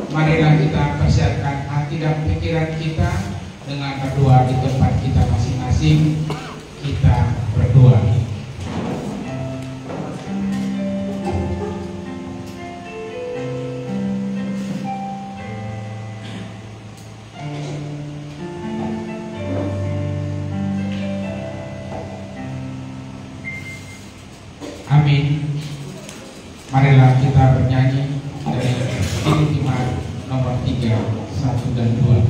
marilah kita persiapkan hati dan pikiran kita dengan berdoa di tempat kita masing-masing. Kita berdoa. Amin. Marilah kita bernyanyi dari Intimat nomor 3, 1 dan 2.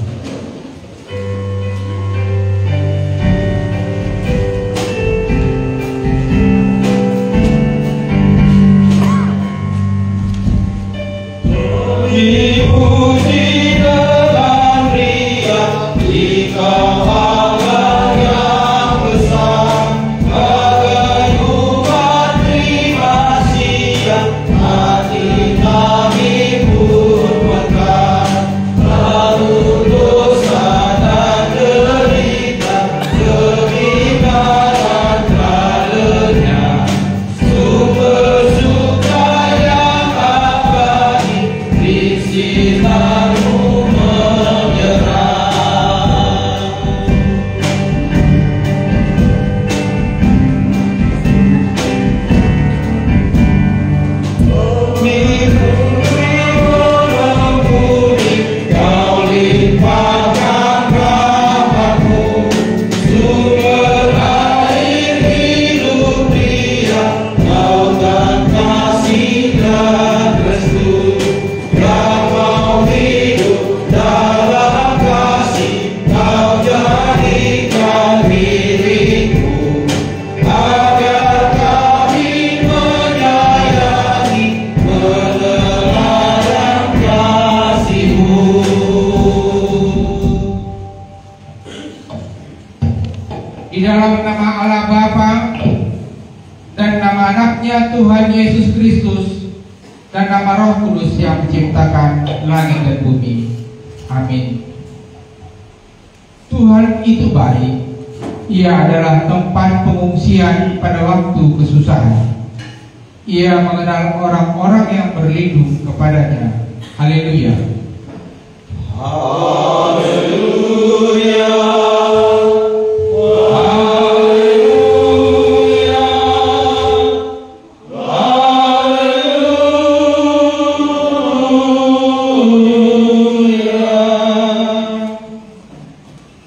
Di dalam nama Allah Bapa dan nama anaknya Tuhan Yesus Kristus dan nama Roh Kudus yang menciptakan langit dan bumi. Amin. Tuhan itu baik. Ia adalah tempat pengungsian pada waktu kesusahan. Ia mengenal orang-orang yang berlindung kepadanya. Haleluya. Haleluya.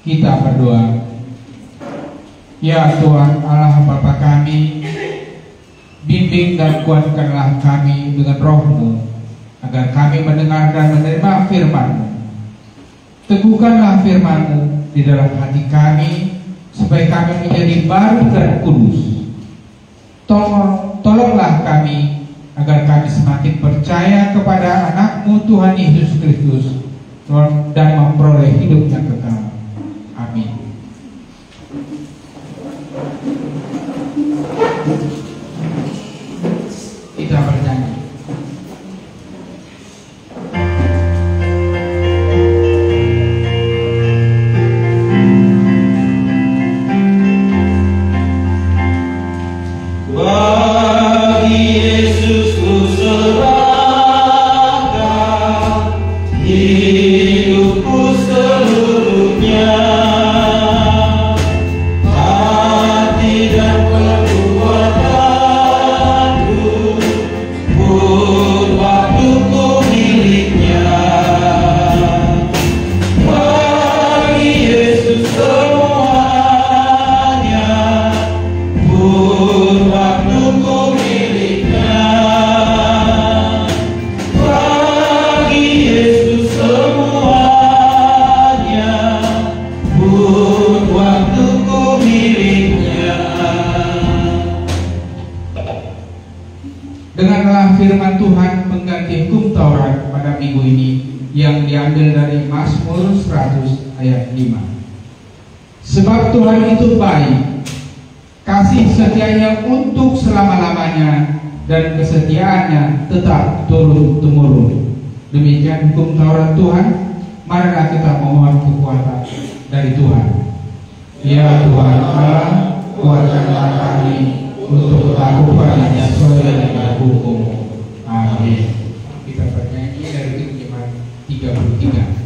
Kita berdoa. Ya Tuhan Allah Bapa kami, bimbing dan kuatkanlah kami dengan Roh-Mu, agar kami mendengar dan menerima firman-Mu. Teguhkanlah firman-Mu di dalam hati kami, supaya kami menjadi baru dan kudus. Tolonglah kami, agar kami semakin percaya kepada anak-Mu Tuhan Yesus Kristus, dan memperoleh hidup yang kekal. Amin. Kita bernyanyi. Bagi Yesus ku serahkan hidupku seluruhnya. Dengarlah firman Tuhan pengganti hukum Taurat pada minggu ini yang diambil dari Mazmur 100 ayat 5. Sebab Tuhan itu baik, kasih setianya untuk selama-lamanya, dan kesetiaannya tetap turun-temurun. Demikian hukum Taurat Tuhan. Marilah kita memohon kekuatan dari Tuhan. Ya Tuhan Allah, kuatkanlah kami untuk melakukan sesuai dengan hukum. Amin. Kita bernyanyi dari Intimat 33.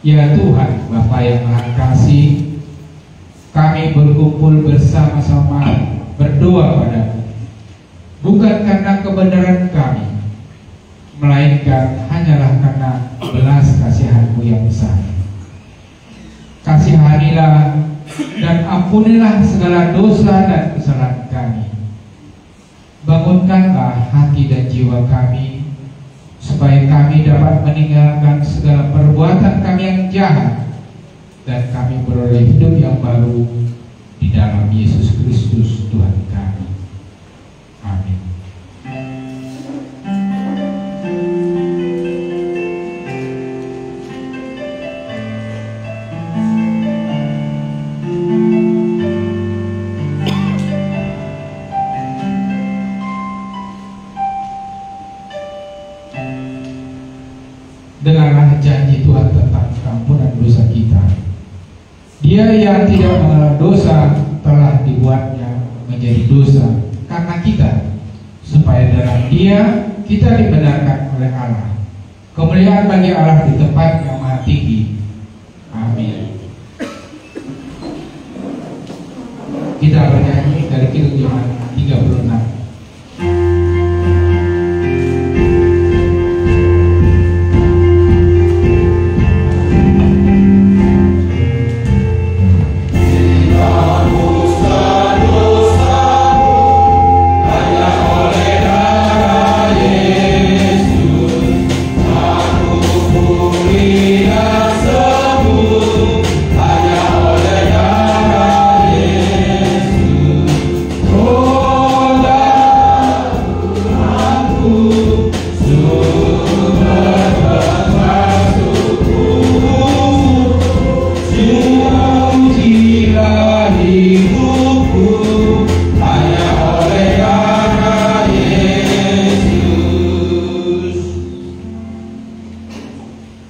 Ya Tuhan, Bapa yang Maha Kasih, kami berkumpul bersama-sama berdoa padamu, bukan karena kebenaran kami, melainkan hanyalah karena belas kasihan-Mu yang besar. Kasihanilah dan ampunilah segala dosa dan kesalahan kami. Bangunkanlah hati dan jiwa kami, supaya kami dapat meninggalkan segala perbuatan kami yang jahat dan kami beroleh hidup yang baru di dalam Yesus Kristus Tuhan kami. Amin. Dengarlah janji Tuhan tentang ampunan dosa kita. Dia yang tidak mengenal dosa telah dibuatnya menjadi dosa karena kita, supaya dalam Dia kita dibenarkan oleh Allah. Kemuliaan bagi Allah di tempat yang maha tinggi. Amin. Kita bernyanyi dari Kidung 36.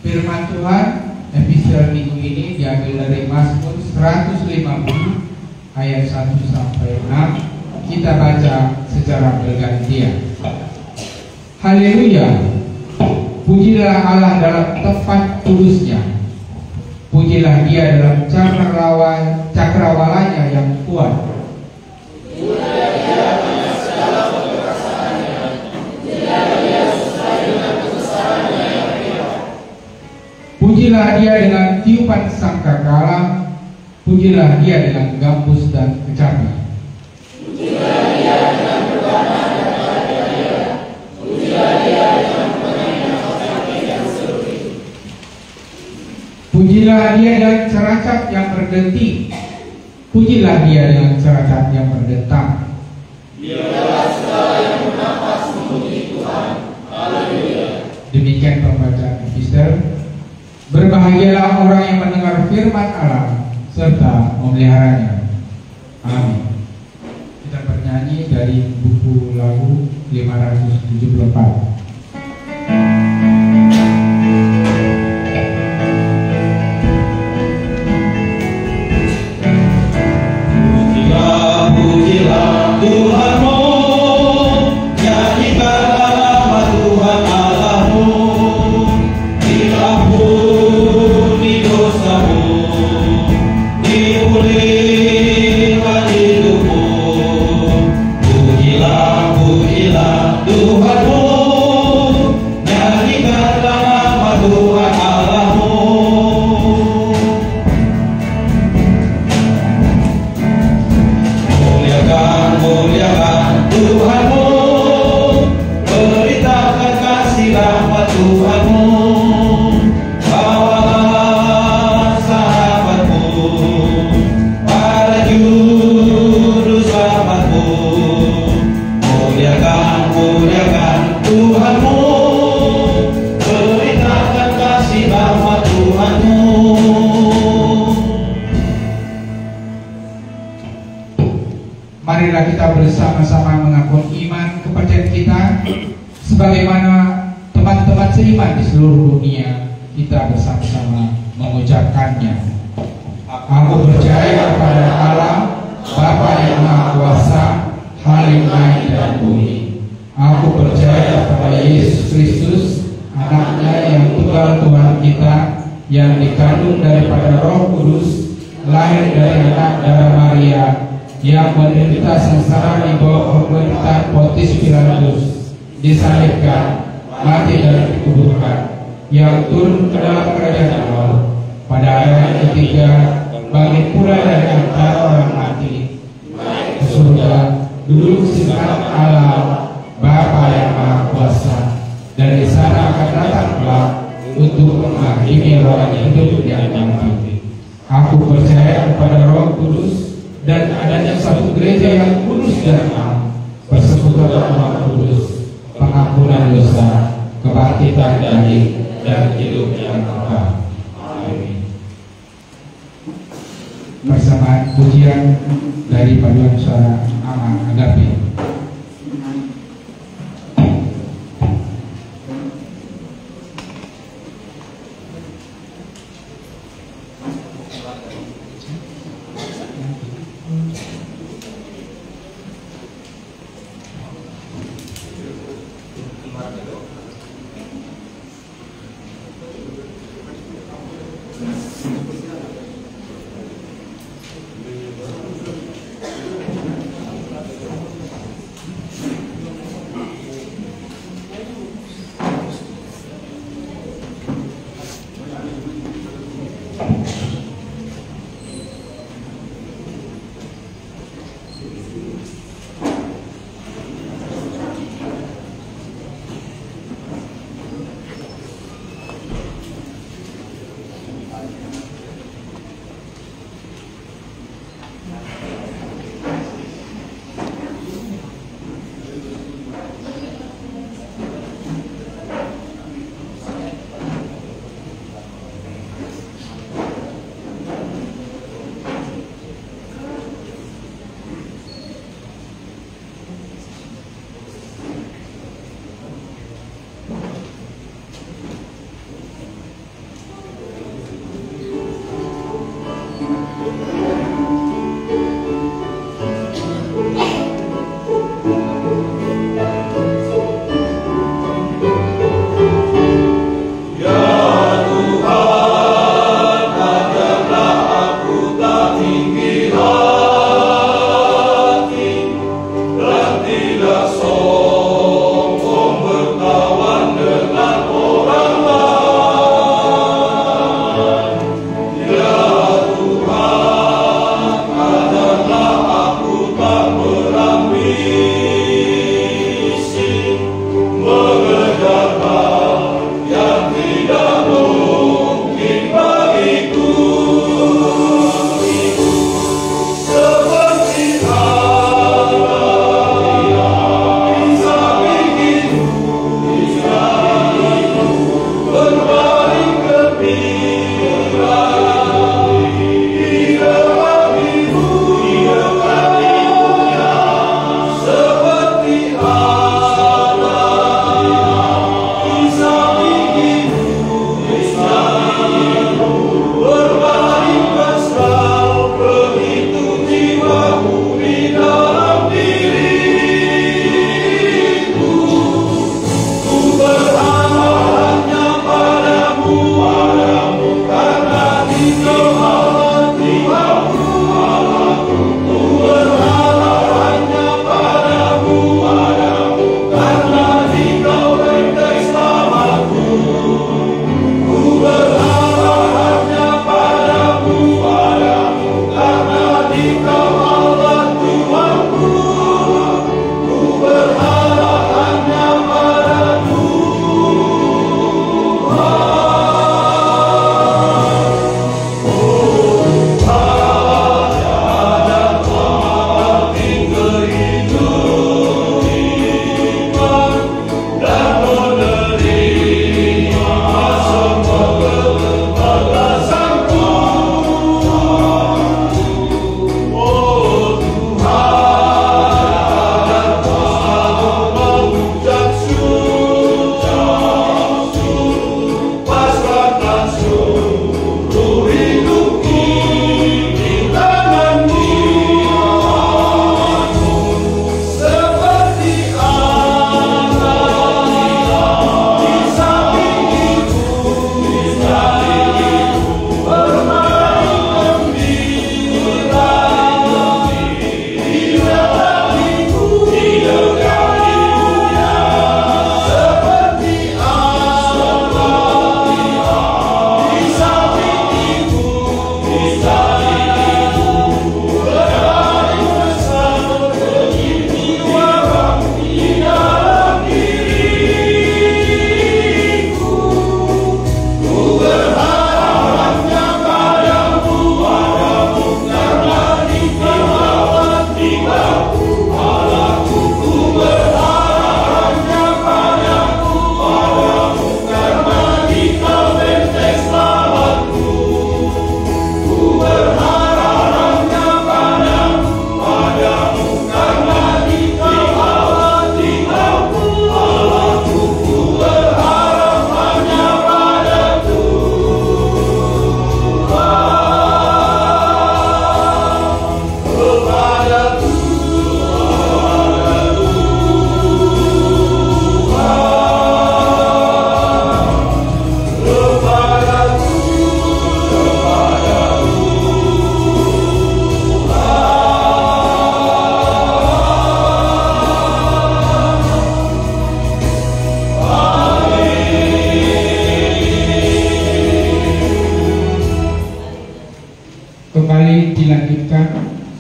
Firman Tuhan episode minggu ini diambil dari Mazmur 150 ayat 1 sampai 6. Kita baca secara bergantian. Haleluya. Pujilah Allah dalam tempat kudusnya. Pujilah Dia dalam cakrawalanya yang kuat. Pujilah Dia dengan tiupan sangkakala, pujilah Pujilah Dia dengan gambus dan kecapi. Pujilah Dia dengan berbana dan karya. Pujilah Dia dengan pengenang kaki dan seruling. Pujilah Dia dengan ceracap yang berdetik. Pujilah Dia dengan ceracap yang berdetak. Biarlah segala yang bernafas memuji Tuhan. Haleluya. Demikian pembacaan epister. Berbahagialah orang yang mendengar firman Allah serta memeliharanya. Amin. Kita bernyanyi dari buku lagu 574. Marilah kita bersama-sama mengaku iman kepercayaan kita sebagaimana teman-teman seiman di seluruh dunia kita bersama-sama mengucapkannya. Aku percaya kepada Allah Bapa yang Maha Kuasa, Halim langit dan bumi. Aku percaya kepada Yesus Kristus, anaknya yang tunggal Tuhan kita, yang dikandung daripada Roh Kudus, lahir dari anak darah Maria, yang menderita sengsara di bawah pemerintahan Pontius Pilatus, disalibkan, mati dan dikuburkan, yang turun ke dalam kerajaan Allah, pada hari ketiga bangkit pula dari antara orang mati, ke surga, duduk di kanan Allah Bapa yang Maha Kuasa, dan di sana akan datang kelak untuk menghakimi orang hidup dan mati. Aku percaya kepada Roh Kudus dan adanya satu gereja yang kudus dan am, persekutuan Roh Kudus, pengampunan dosa, kebangkitan dari dan hidup yang kekal. Amin. Persamaan pujian dari paduan suara Ama Agape.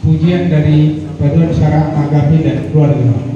pujian dari Paduan Sarah Agape dan keluarga.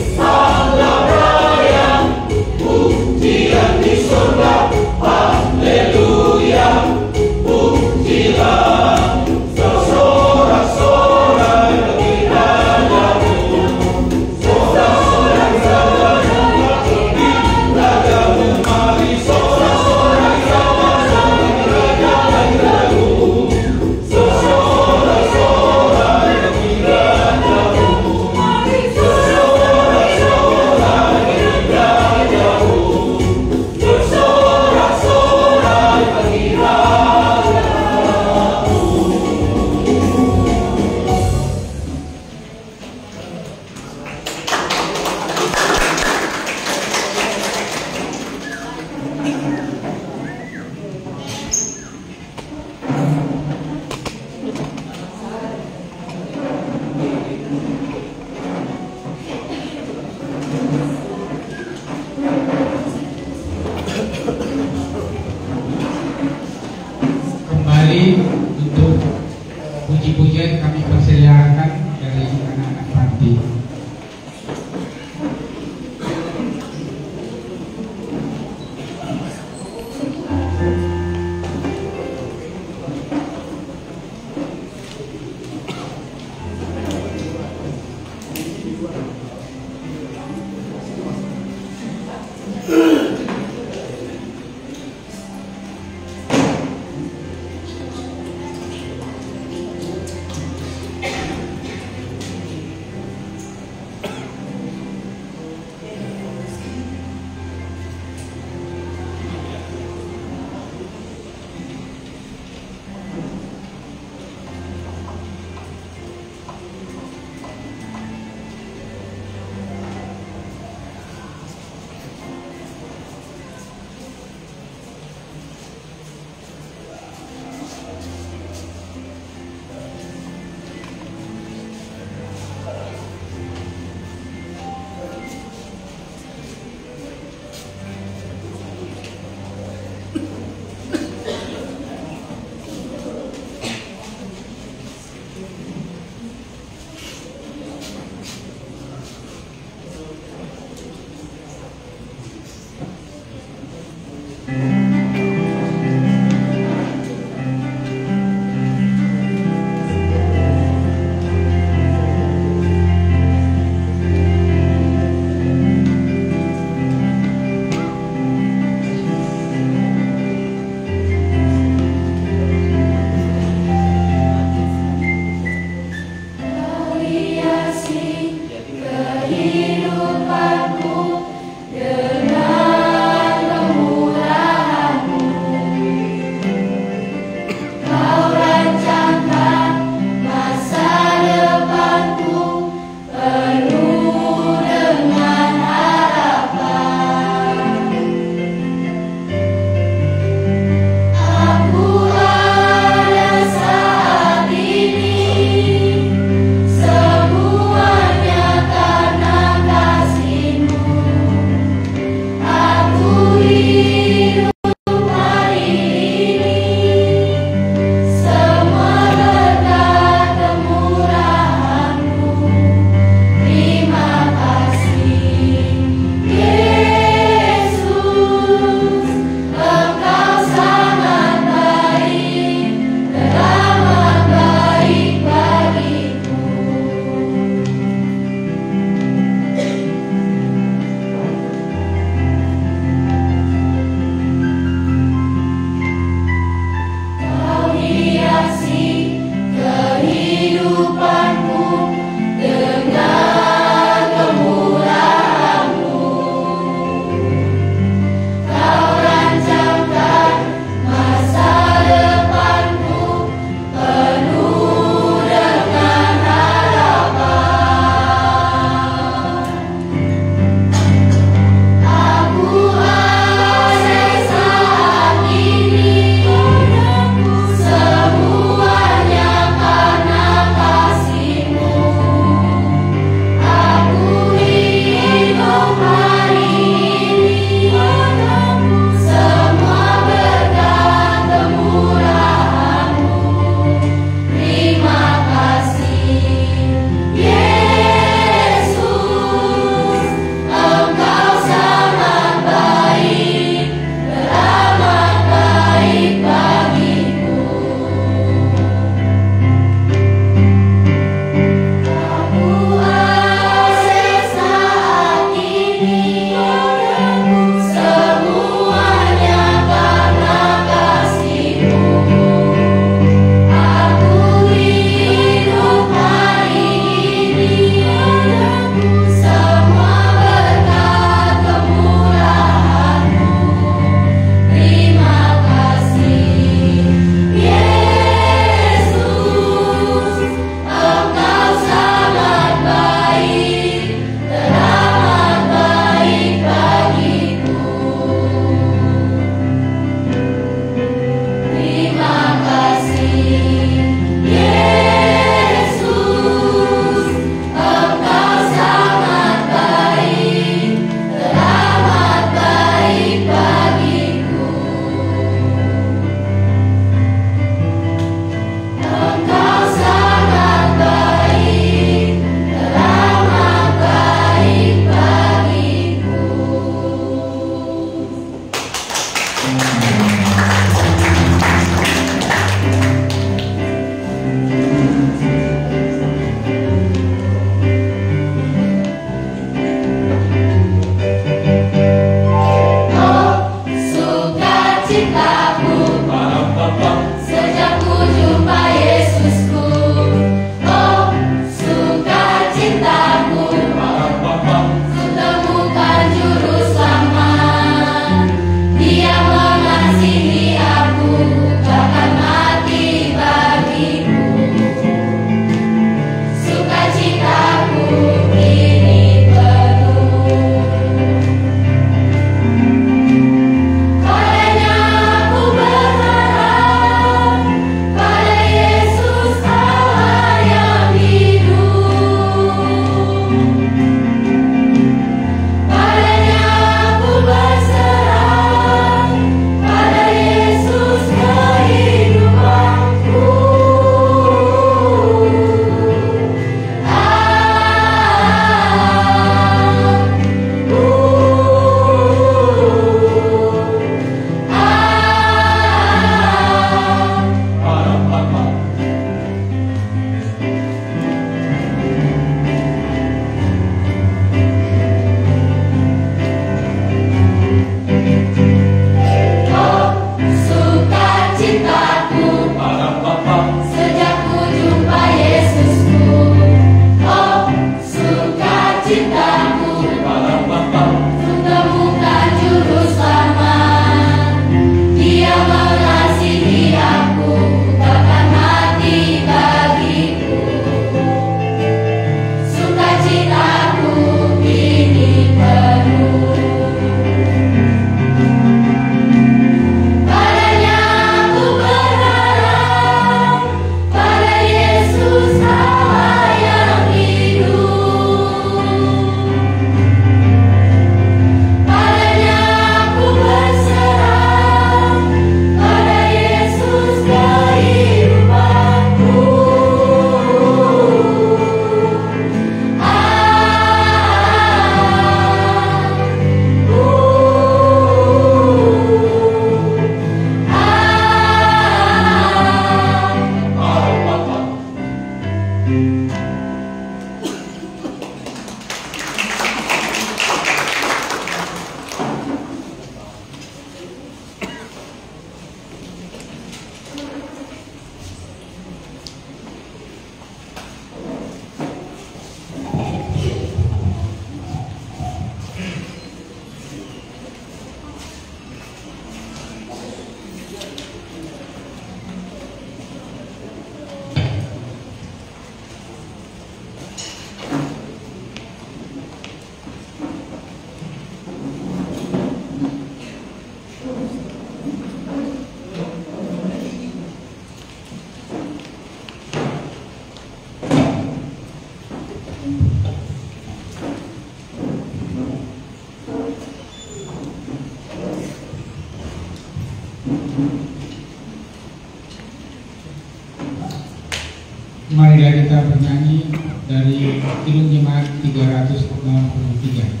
Marilah kita bernyanyi dari Kidung Jemaat 363.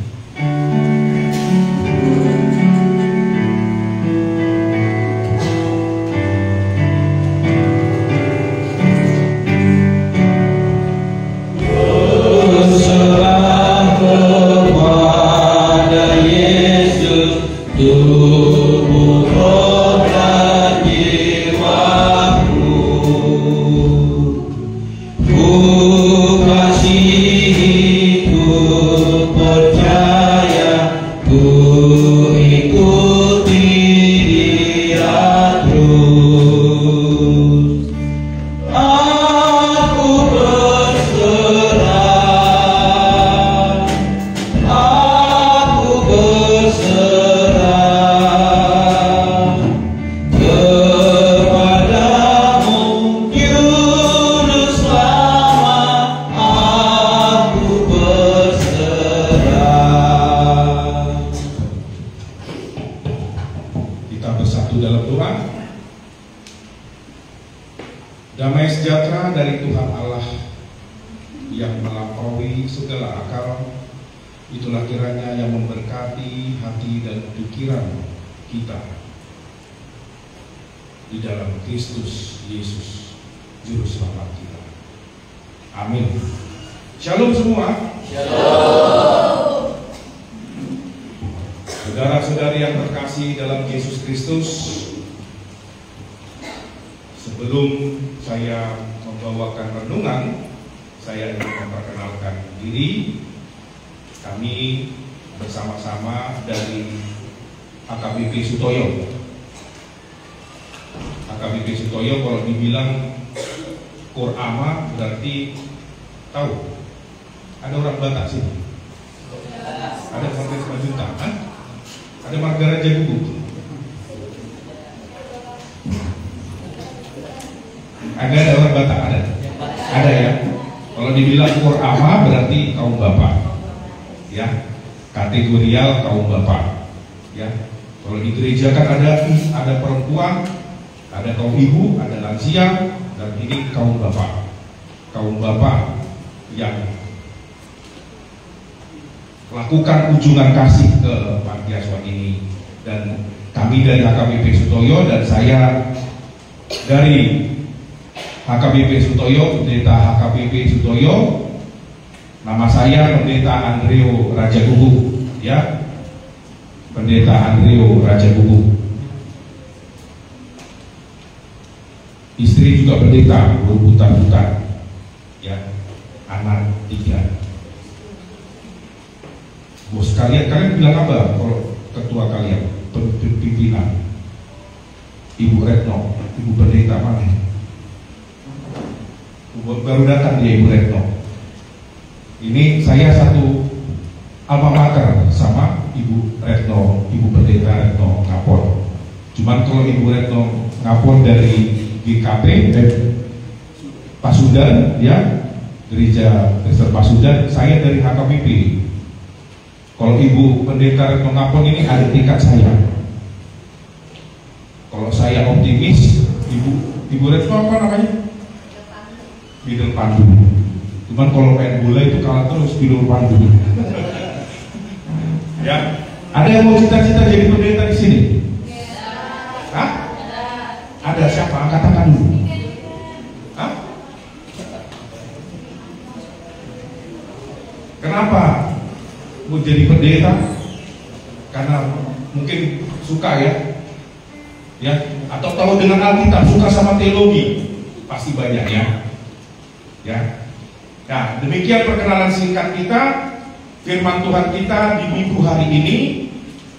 Damai sejahtera dari Tuhan Allah yang melampaui segala akal, itulah kiranya yang memberkati hati dan pikiran kita di dalam Kristus Yesus, Juru Selamat kita. Amin. Shalom semua. Shalom. Saudara-saudari yang terkasih dalam Yesus Kristus, sebelum saya membawakan renungan, saya ingin memperkenalkan diri. Kami bersama-sama dari AKBP Sutoyo. AKBP Sutoyo kalau dibilang Korama berarti tahu. Ada orang Batak sini? Ada Marga Majuta? Ada Marga Raja Gugu? Ada orang Batak? Ada ya. Kalau dibilang Korama berarti kaum bapak, ya, kategorial kaum bapak, ya. Kalau di gereja kan ada perempuan, ada kaum ibu, ada lansia, dan ini kaum bapak yang lakukan kunjungan kasih ke panti asuhan ini. Dan kami dari AKBP Sutoyo dan saya dari HKBP Sutoyo, Pendeta HKBP Sutoyo, nama saya Pendeta Andreo Raja Gugu, ya, Pendeta Andreo Raja Gugu. Istri juga pendeta, berputar-putar, ya, anak 3. Bos kalian bilang apa kalau ketua kalian, pimpinan? Ibu Retno, Ibu Pendeta mana? Baru datang dia, Ibu Retno. Ini saya satu alma mater sama Ibu Retno, Ibu Pendeta Retno Ngapon. Cuman kalau Ibu Retno Ngapon dari GKP Pasundan, ya, Gereja Kristen Pasundan, saya dari HKBP. Kalau Ibu Pendeta Retno Ngapon ini ada tingkat saya. Kalau saya optimis, Ibu Retno apa namanya? Bidul Pandu. Cuman kalau main bola itu kalah terus Bidul Pandu. Ya, ada yang mau cita-cita jadi pendeta di sini? Hah? Ada siapa? Katakan dulu. Hah? Kenapa mau jadi pendeta? Karena mungkin suka ya, atau tahu dengan Alkitab, suka sama teologi, pasti banyak ya. Nah, demikian perkenalan singkat kita. Firman Tuhan kita di minggu hari ini,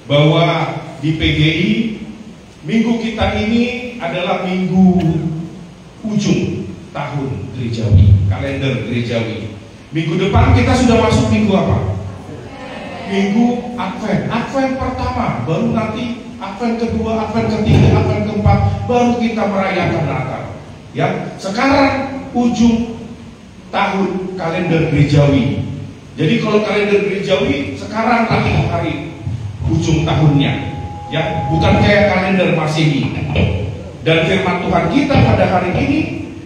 bahwa di PGI minggu kita ini adalah minggu ujung tahun gerejawi, kalender gerejawi. Minggu depan kita sudah masuk minggu apa? Minggu Advent. Advent pertama, baru nanti Advent kedua, Advent ketiga, Advent keempat, baru kita merayakan Natal. Ya, sekarang ujung tahun kalender gerejawi. Jadi kalau kalender gerejawi sekarang lagi hari ujung tahunnya, Ya, bukan kayak kalender Masehi. Dan firman Tuhan kita pada hari ini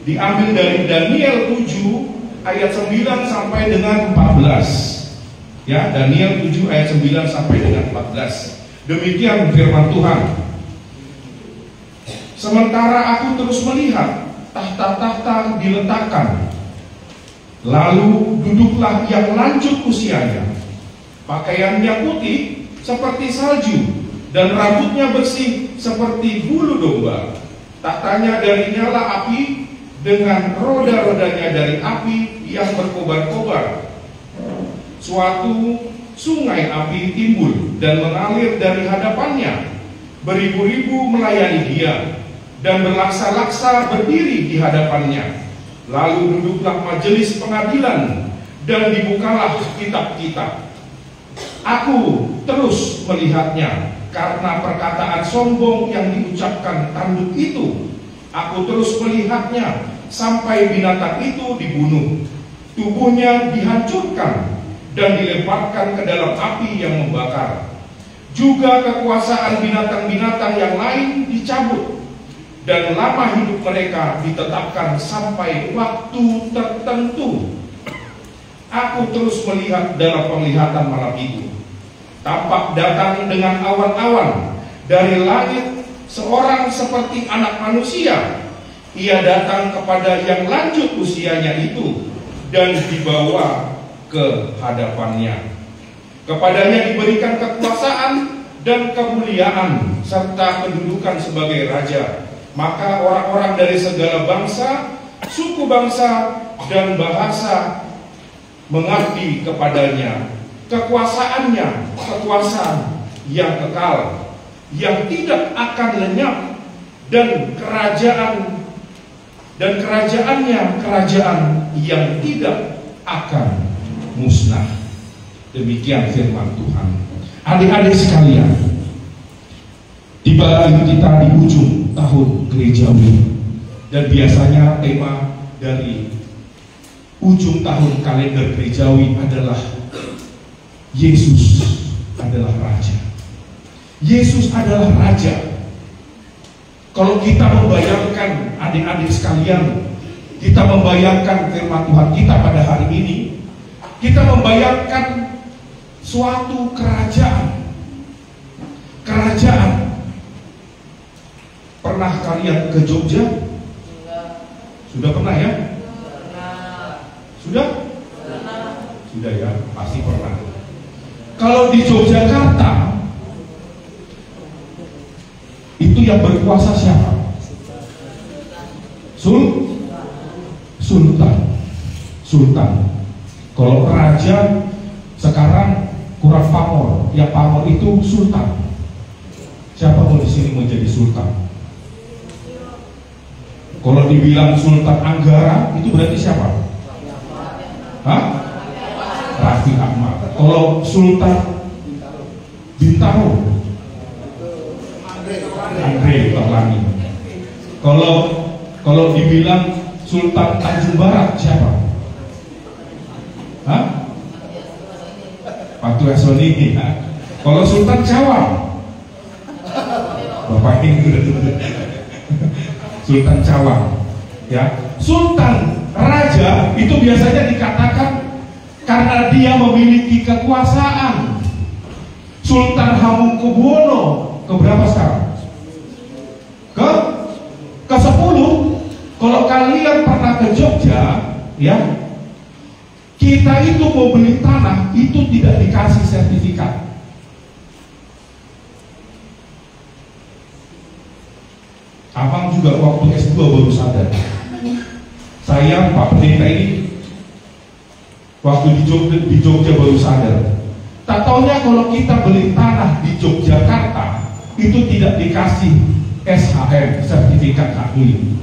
diambil dari Daniel 7 ayat 9 sampai dengan 14. Ya, Daniel 7 ayat 9 sampai dengan 14. Demikian firman Tuhan. Sementara aku terus melihat tahta-tahta diletakkan, lalu duduklah yang lanjut usianya. Pakaiannya putih seperti salju dan rambutnya bersih seperti bulu domba. Tahtanya dari nyala api, dengan roda-rodanya dari api yang berkobar-kobar. Suatu sungai api timbul dan mengalir dari hadapannya. Beribu-ribu melayani dia dan berlaksa-laksa berdiri di hadapannya. Lalu duduklah majelis pengadilan dan dibukalah kitab-kitab. Aku terus melihatnya, karena perkataan sombong yang diucapkan tanduk itu. Aku terus melihatnya sampai binatang itu dibunuh, tubuhnya dihancurkan dan dilemparkan ke dalam api yang membakar. Juga kekuasaan binatang-binatang yang lain dicabut, dan lama hidup mereka ditetapkan sampai waktu tertentu. Aku terus melihat dalam penglihatan malam itu. Tampak datang dengan awan-awan dari langit seorang seperti anak manusia. Ia datang kepada yang lanjut usianya itu dan dibawa ke hadapannya. Kepadanya diberikan kekuasaan dan kemuliaan serta kedudukan sebagai raja. Maka orang-orang dari segala bangsa, suku bangsa, dan bahasa mengabdi kepadanya. Kekuasaannya, kekuasaan yang kekal, yang tidak akan lenyap, dan kerajaannya kerajaan yang tidak akan musnah. Demikian firman Tuhan. Adik-adik sekalian, tiba kita di ujung tahun gerejawi, dan biasanya tema dari ujung tahun kalender gerejawi adalah Yesus adalah Raja. Yesus adalah Raja. Kalau kita membayangkan, adik-adik sekalian, kita membayangkan firman Tuhan kita pada hari ini, kita membayangkan suatu kerajaan. Kerajaan. Pernah kalian ke Jogja? Sudah pernah ya? Sudah? Sudah ya, pasti pernah. Kalau di Yogyakarta, itu yang berkuasa siapa? Sultan. Kalau raja sekarang kurang pamor, yang pamor itu sultan. Siapa mau di sini menjadi sultan? Kalau dibilang Sultan Anggara, itu berarti siapa? Hah? Raffi Ahmad. Kalau Sultan Bintaro, Andre Taulani. Kalau dibilang Sultan Tanjung Barat, siapa? Hah? Pak Tuasoni. Kalau Sultan Cawang, Bapak ini Sultan Cawang, ya. Sultan raja itu biasanya dikatakan karena dia memiliki kekuasaan. Sultan Hamengkubuwono keberapa sekarang? Ke-10. Kalau kalian pernah ke Jogja, ya, kita itu mau beli tanah itu tidak dikasih sertifikat. Abang juga waktu S2 baru sadar. Saya Pak Pendeta ini waktu di Jogja baru sadar. Tak taunya kalau kita beli tanah di Yogyakarta itu tidak dikasih SHM, sertifikat hak milik,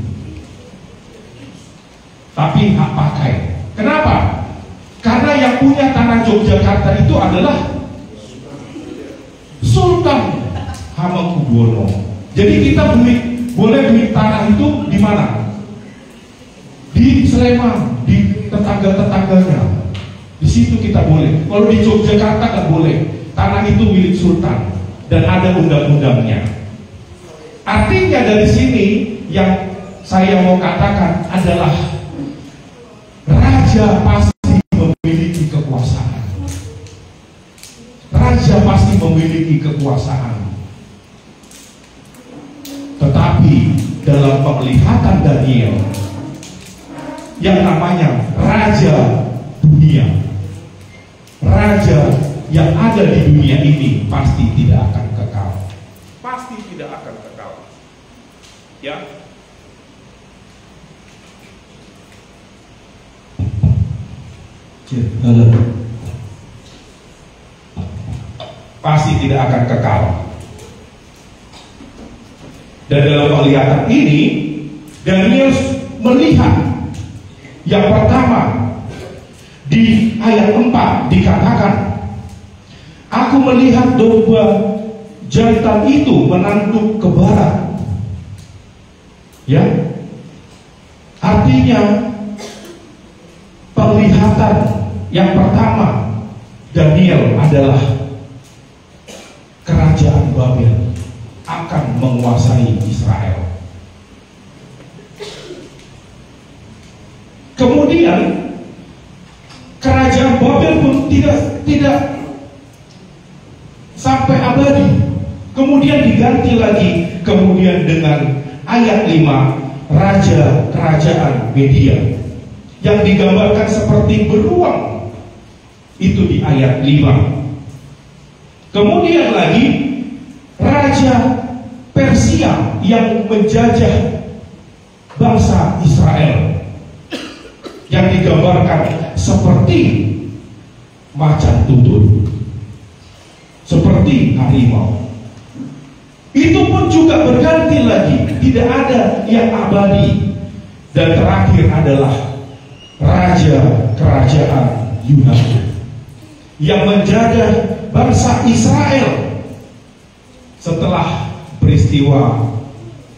tapi hak pakai. Kenapa? Karena yang punya tanah Yogyakarta itu adalah Sultan Hamengkubuwono. Jadi kita boleh beli tanah itu di mana? Di Sleman, di tetangga-tetangganya. Di situ kita boleh. Kalau di Yogyakarta nggak boleh. Tanah itu milik Sultan. dan ada undang-undangnya. Artinya dari sini yang saya mau katakan adalah raja pasti memiliki kekuasaan. Raja pasti memiliki kekuasaan. Tetapi dalam penglihatan Daniel, yang namanya raja dunia, raja yang ada di dunia ini pasti tidak akan kekal. Pasti tidak akan kekal. Ya. Pasti tidak akan kekal. Dan dalam penglihatan ini, Daniel melihat yang pertama di ayat 4 dikatakan, aku melihat domba jantan itu menanduk ke barat. Ya, artinya penglihatan yang pertama Daniel adalah kerajaan Babel akan menguasai Israel. Kemudian kerajaan Babel pun tidak sampai abadi. Kemudian diganti lagi kemudian dengan ayat 5, raja kerajaan Media yang digambarkan seperti beruang. Itu di ayat 5. Kemudian lagi raja Persia yang menjajah bangsa Israel yang digambarkan seperti macan tutul, seperti harimau. Itu pun juga berganti lagi, tidak ada yang abadi. Dan terakhir adalah raja kerajaan Yunani yang menjajah bangsa Israel setelah peristiwa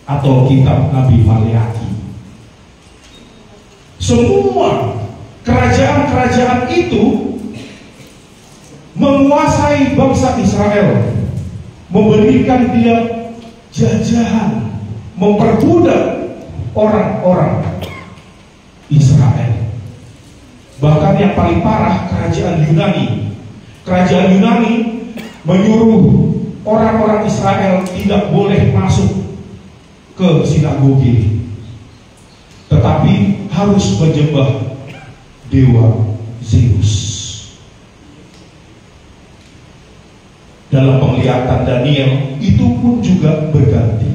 atau kitab Nabi Maleakhi. Semua kerajaan-kerajaan itu menguasai bangsa Israel, memberikan dia jajahan, memperbudak orang-orang Israel. Bahkan yang paling parah kerajaan Yunani. Kerajaan Yunani menyuruh orang-orang Israel tidak boleh masuk ke sinagoge, tetapi harus menyembah dewa Zeus. Dalam penglihatan Daniel itu pun juga berganti.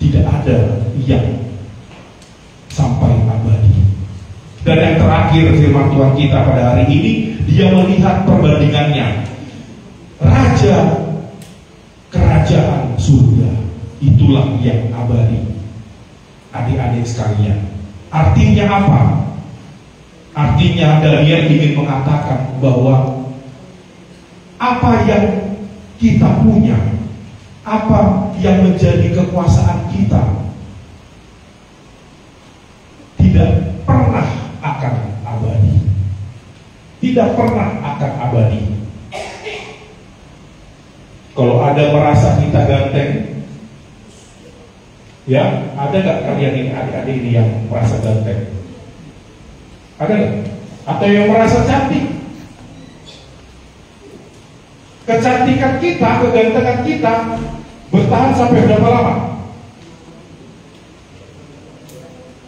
Tidak ada yang sampai abadi. Dan yang terakhir firman Tuhan kita pada hari ini, dia melihat perbandingannya. Raja kerajaan surga, itulah yang abadi. Adik-adik sekalian, artinya apa? Artinya Daniel ingin mengatakan bahwa apa yang kita punya, apa yang menjadi kekuasaan kita, tidak pernah akan abadi. Tidak pernah akan abadi. Kalau ada merasa kita ganteng, ya, ada gak kalian ini, adik-adik ini yang merasa ganteng? Ada gak? Atau yang merasa cantik? Kecantikan kita, kegantengan kita bertahan sampai berapa lama?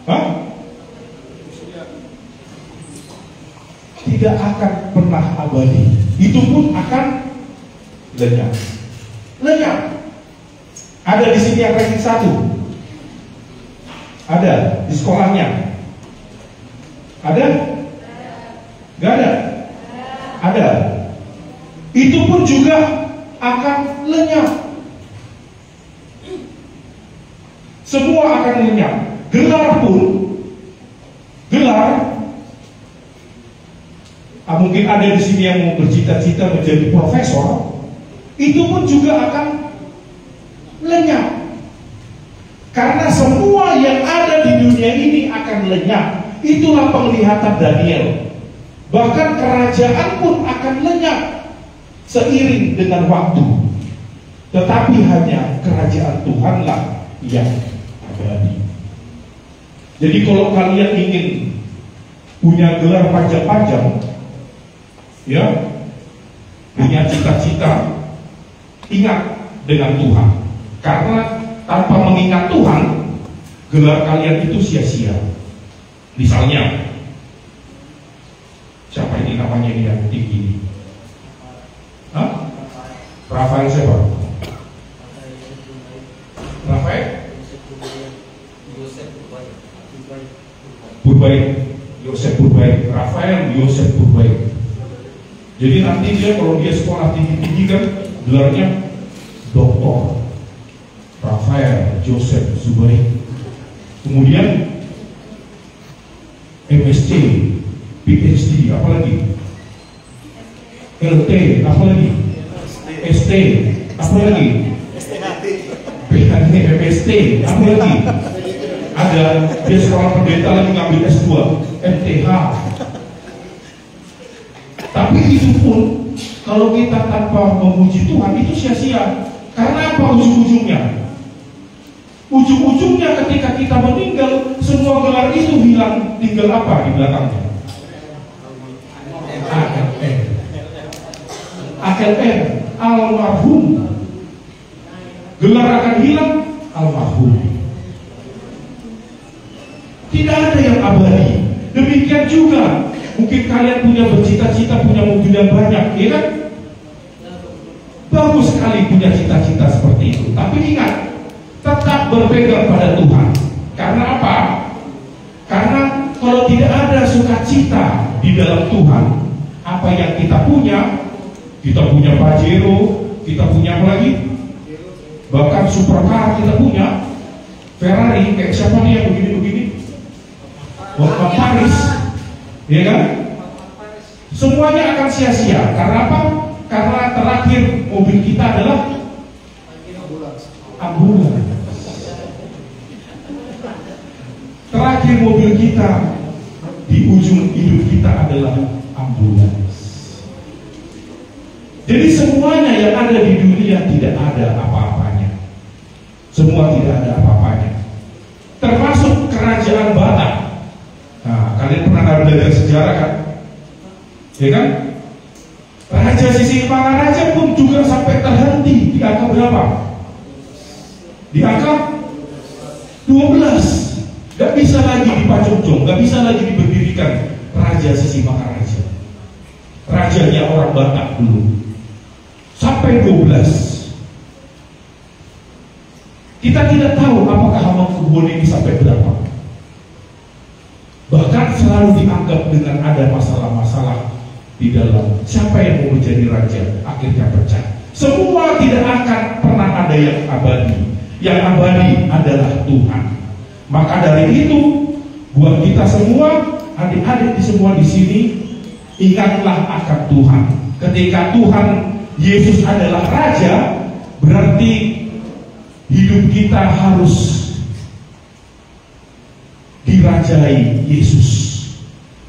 Hah? Tidak akan pernah abadi. Itu pun akan lenyap. Lenyap. Ada di sini yang ranking 1. Ada di sekolahnya. Ada? Gak ada? Ada. Itu pun juga akan lenyap. Semua akan lenyap. Gelar pun, gelar, mungkin ada di sini yang mau bercita-cita menjadi profesor, itu pun juga akan lenyap. Karena semua yang ada di dunia ini akan lenyap. Itulah penglihatan Daniel. Bahkan kerajaan pun akan lenyap seiring dengan waktu. tetapi hanya kerajaan Tuhanlah yang abadi. Jadi kalau kalian ingin punya gelar panjang-panjang, ya, punya cita-cita, ingat dengan Tuhan. Karena tanpa mengingat Tuhan, gelar kalian itu sia-sia. Misalnya, siapa ini namanya ini yang tinggi? Hah? Rafael siapa? Rafael? Purbaik, Yosef Purbaik, Rafael Yosef Purbaik. Jadi nanti dia kalau dia sekolah tinggi-tinggi kan gelarnya doktor Rafael Yosef Zubaik. Kemudian MSc, PhD, apa lagi? LT, apa lagi? ST, apa lagi? PhD, MSc, apa lagi? Ada dia sekolah pendeta lagi ngambil S2, MTH. Tapi itu pun kalau kita tanpa memuji Tuhan itu sia-sia. Karena apa ujung-ujungnya? Ujung-ujungnya ketika kita meninggal, semua gelar itu hilang. Tinggal apa di belakangnya? ALM, almarhum. Gelar akan hilang, almarhum. Tidak ada yang abadi. Demikian juga mungkin kalian punya bercita-cita punya mobil yang banyak, ya kan? Bagus sekali punya cita-cita seperti itu. Tapi ingat, tetap berpegang pada Tuhan. Karena apa? Karena kalau tidak ada sukacita di dalam Tuhan, apa yang kita punya Pajero, kita punya apa lagi? Bahkan supercar kita punya, Ferrari, kayak siapa nih yang begini-begini? Bapak Paris, ya kan? Semuanya akan sia-sia. Karena apa? Karena terakhir mobil kita adalah ambulans. Terakhir mobil kita di ujung hidup kita adalah ambulans. Jadi semuanya yang ada di dunia tidak ada apa-apanya. Semua tidak ada apa-apanya. Termasuk kerajaan Batak. Nah, kalian pernah belajar sejarah kan? Ya kan? Raja Sisingamaraja pun juga sampai terhenti di angka berapa? Di angka 12. Gak bisa lagi dipajong-jong, gak bisa lagi diberdirikan Raja Sisingamaraja. Rajanya orang Batak dulu. Sampai 12. Kita tidak tahu apakah Hamengkubuwono ini sampai berapa. Bahkan selalu dianggap dengan ada masalah-masalah di dalam siapa yang mau menjadi raja, akhirnya pecah. Semua tidak akan pernah ada yang abadi. Yang abadi adalah Tuhan. Maka dari itu, buat kita semua, adik-adik semua di sini, ingatlah akan Tuhan. Ketika Tuhan Yesus adalah raja, berarti hidup kita harus dirajai Yesus.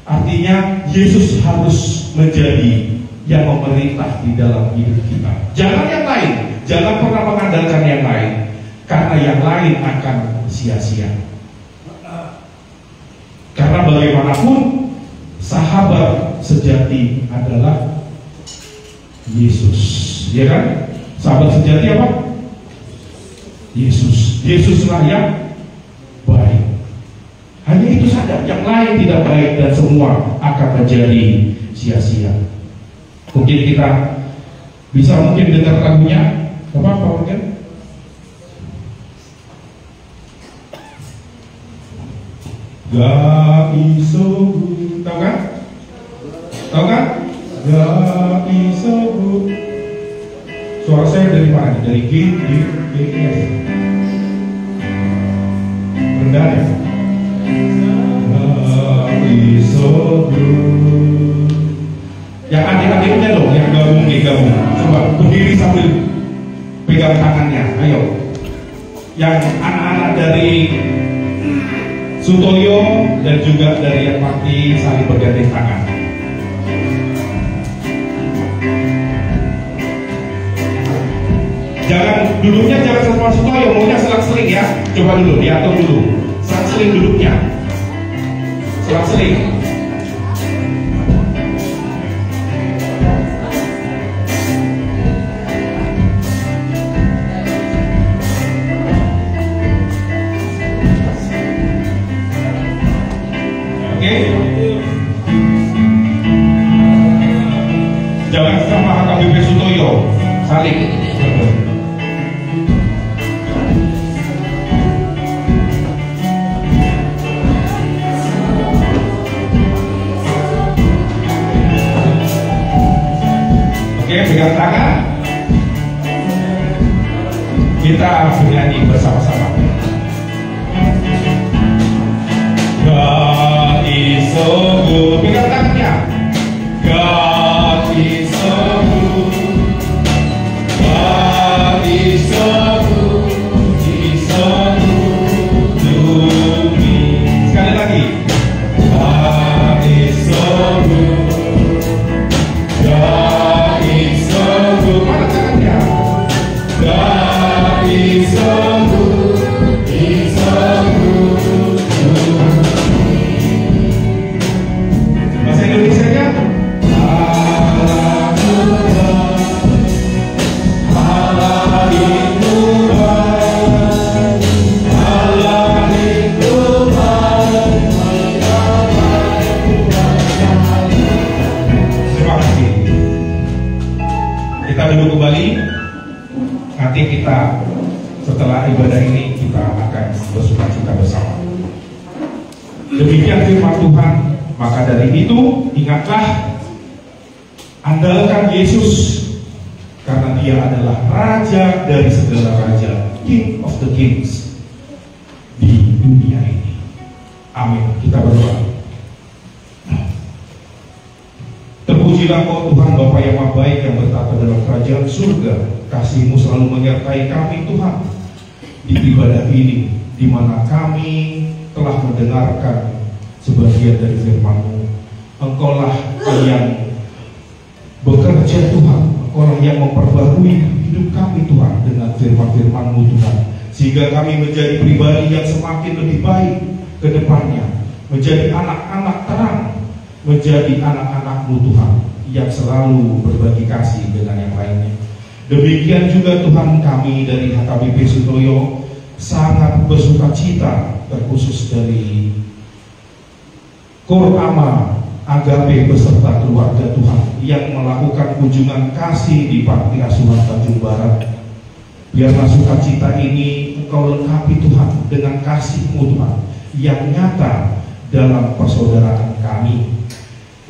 Artinya Yesus harus menjadi yang memerintah di dalam hidup kita. Jangan yang lain, jangan pernah mengandalkan yang lain, karena yang lain akan sia-sia. Karena bagaimanapun sahabat sejati adalah Yesus, ya kan? Sahabat sejati apa? Yesus. Yesuslah yang baik. Hanya itu saja, yang lain tidak baik dan semua akan menjadi sia-sia. Mungkin kita bisa dengar lagunya, apa mungkin? Gak iso, tahu kan? Tahu kan? Gak iso. Suara saya dari mana? Dari G, F. Rendah ya? Yang adik-adiknya dong, yang gabung. Coba berdiri sambil pegang tangannya. Ayo. Yang anak-anak dari Sutoyo dan juga dari yang Pakti saling bergandeng tangan. Jangan duduknya jangan sama Sutoyo, maunya selang-seling ya. Coba dulu diatur dulu. Selang-seling duduknya. Selang-seling. Oke. Jangan sama HKBP Sutoyo. Saling. Oke, pegang tangan. Kita bernyanyi bersama-sama. God is so good. Pegang tangannya. God is so good. God is so good. He's so good to me. Sekali lagi. God is so good. God is so good. Mana tangannya? God is so good. He's so good to me. Bahasa Indonesia-nya? Kita duduk kembali. Nanti kita setelah ibadah ini kita akan bersukacita bersama. Demikian firman Tuhan. Maka dari itu ingatlah, andalkan Yesus, karena Dia adalah Raja dari segala raja, King of the Kings di dunia ini. Amin. Kita berdoa. Terpujilah Kau Tuhan Bapa yang Maha Baik yang bertata dalam kerajaan surga. Kasih-Mu selalu menyertai kami Tuhan di ibadah ini, di mana kami telah mendengarkan sebagian dari firman-Mu. Engkaulah yang bekerja Tuhan, Engkaulah yang memperbarui hidup kami Tuhan dengan firman-firman-Mu Tuhan, sehingga kami menjadi pribadi yang semakin lebih baik ke depannya, menjadi anak-anak terang, menjadi anak-anak-Mu Tuhan yang selalu berbagi kasih dengan yang lainnya. Demikian juga Tuhan, kami dari HKBP Sutoyo sangat bersukacita, terkhusus dari Kor Ama Agape beserta keluarga Tuhan yang melakukan kunjungan kasih di Panti Asuhan Tanjung Barat. Biarlah sukacita ini Engkau lengkapi Tuhan dengan kasih-Mu Tuhan yang nyata dalam persaudaraan kami.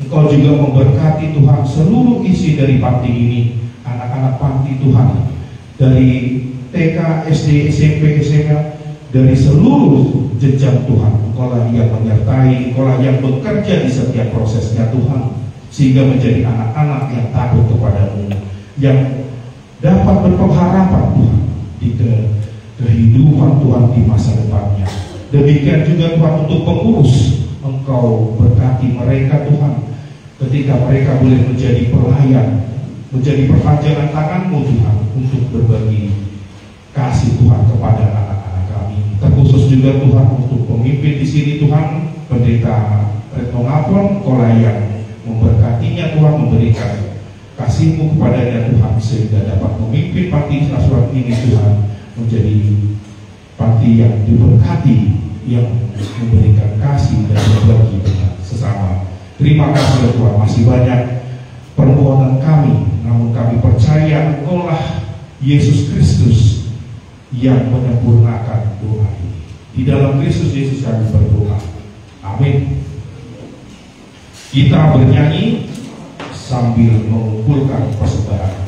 Engkau juga memberkati Tuhan seluruh isi dari panti ini, anak-anak panti Tuhan, dari TK, SD, SMP, SMA, dari seluruh jenjang Tuhan. Engkaulah yang menyertai, Engkaulah yang bekerja di setiap prosesnya Tuhan, sehingga menjadi anak-anak yang takut kepadamu, yang dapat berpengharapan Tuhan di kehidupan Tuhan di masa depannya. Demikian juga Tuhan untuk pengurus, Engkau berkati mereka Tuhan, ketika mereka boleh menjadi pelayan, menjadi perpanjangan tangan-Mu Tuhan untuk berbagi kasih Tuhan kepada anak-anak kami. Terkhusus juga Tuhan untuk pemimpin di sini Tuhan, Pendeta Retno Ngapon, Engkaulah yang memberkatinya Tuhan, memberikan kasih-Mu kepadanya Tuhan, sehingga dapat memimpin panti asuhan ini Tuhan menjadi panti yang diberkati, yang memberikan kasih dan berbagi dengan sesama. Terima kasih ya Tuhan, masih banyak permohonan kami, namun kami percaya Engkaulah Yesus Kristus yang menyempurnakan doa ini. Di dalam Kristus Yesus kami berdoa. Amin. Kita bernyanyi sambil mengumpulkan persembahan.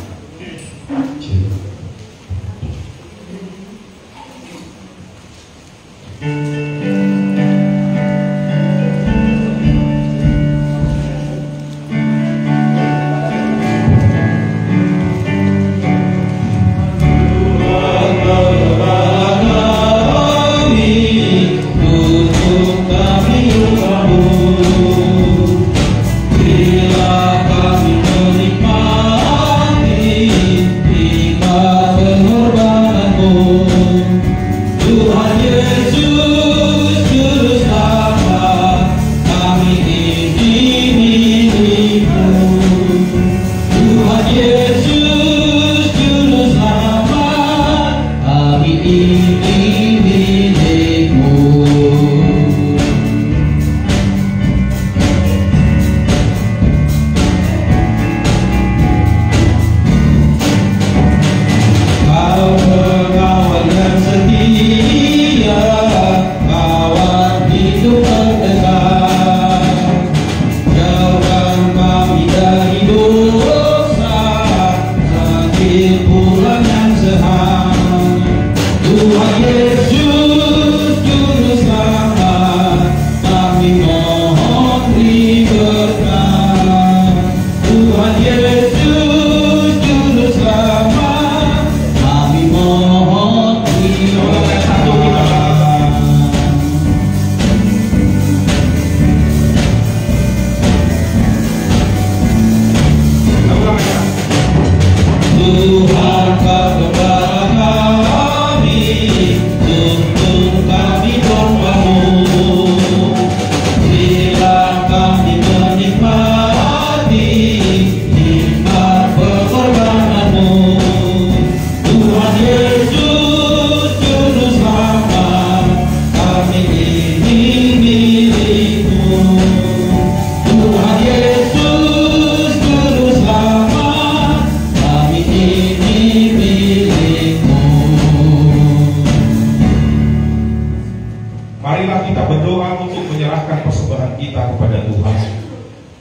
Bila kami menikmati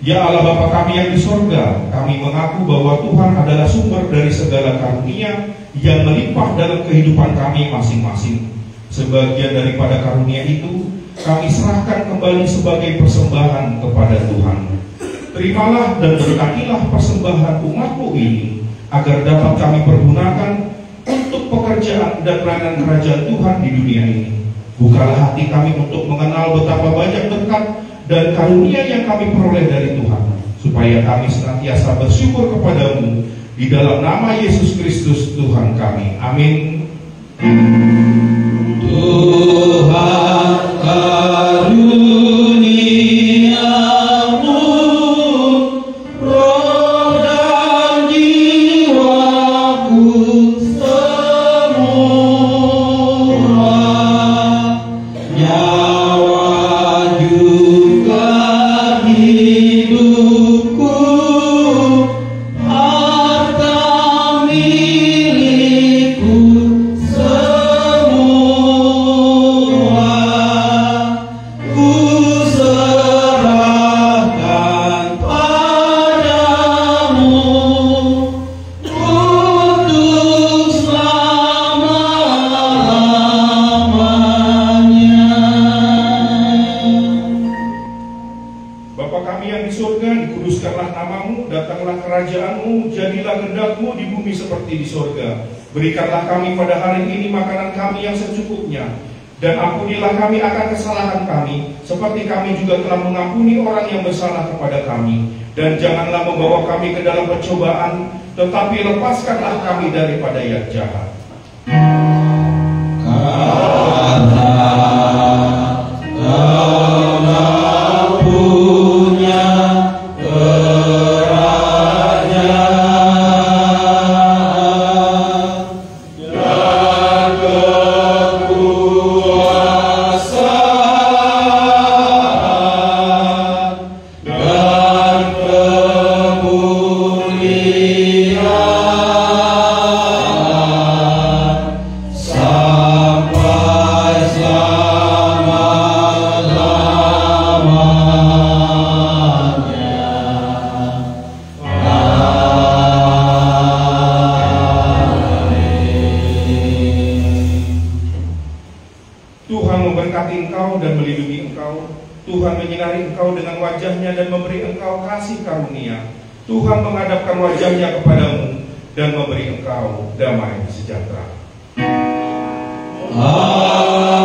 Ya Allah Bapa kami yang di surga, kami mengaku bahwa Tuhan adalah sumber dari segala karunia yang melimpah dalam kehidupan kami masing-masing. Sebagian daripada karunia itu kami serahkan kembali sebagai persembahan kepada Tuhan. Terimalah dan berkatilah persembahan umatmu ini, agar dapat kami pergunakan untuk pekerjaan dan pelayanan kerajaan Tuhan di dunia ini. Bukalah hati kami untuk mengenal betapa banyak berkat dan karunia yang kami peroleh dari Tuhan, supaya kami senantiasa bersyukur kepadamu di dalam nama Yesus Kristus Tuhan kami. Amin. Tuhan karuniamu, roh dan jiwaku semua, nyawa juga hidupku, harta milikku semua, ku serahkan padamu untuk selama-lamanya. Bapa kami yang di surga, dikuduskanlah namamu, datanglah kerajaanmu, jadilah kehendakmu di bumi seperti di surga. Berikanlah kami pada hari ini makanan kami yang secukupnya, dan ampunilah kami akan kesalahan kami, seperti kami juga telah mengampuni orang yang bersalah kepada kami. Dan janganlah membawa kami ke dalam percobaan, tetapi lepaskanlah kami daripada yang jahat. Karena punya kerajaan dan kekuasaan dan kemuliaan sampai Tuhan memberkati engkau dan melindungi engkau. Tuhan menyinari engkau dengan wajahnya dan memberi engkau kasih karunia. Tuhan menghadapkan wajahnya kepadamu dan memberi engkau damai sejahtera. Amin.